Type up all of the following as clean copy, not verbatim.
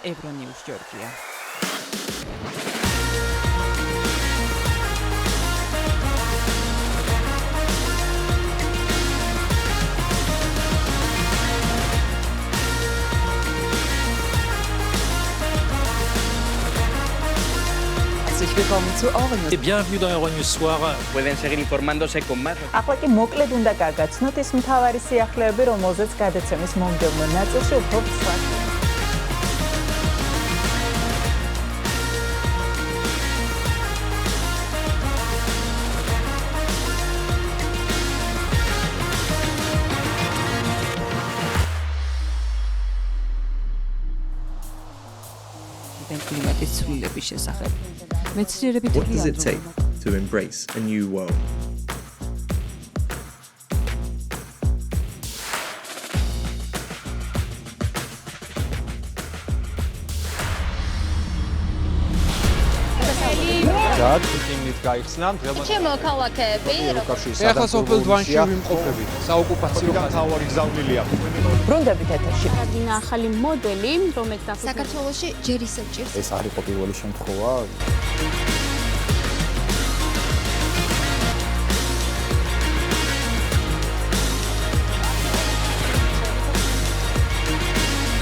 Euronews Georgia. Willkommen zu Euronews. Bienvenue dans Euronews Soir. Pueden seguir informándose con más. ახლა კი მოკლედ უნდა გაგაცნოთ ის მთავარი სიახლეები, რომელზეც გადაცემის მომდევნო ნაწილში უფრო სხვა. კლიმატის ცვლილების შესახებ. მეცნიერები What does it take to embrace a new world? ჩემო ქალაქები ახლა სოფელ დვანში ვიმყოფებით საოკუპაციო თავარი გზავნილია ბრუნდებით ეთერში. გინა ახალი მოდელი რომელიც საქართველოში ჯერ ისევ ჭირს ეს არ იყო პირველი შემთხვევა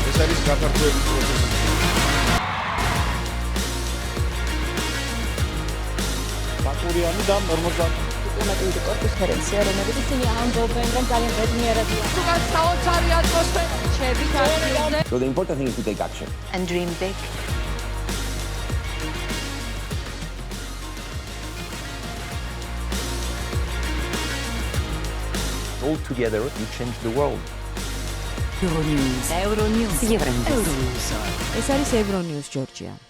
ეს არის გაფართოების პროცესი ბაკურიანი და 50 დიპლომატიური კონფერენცია, რომელიც ისინი ამბობენ რომ ძალიან ბედნიერებია თუნდაც საოცარი ატმოსფერო შევით ადგილზე So the important thing is to take action and dream big. all together you change the world Euronews. Euronews. Euronews. ეს არის Euronews Georgia.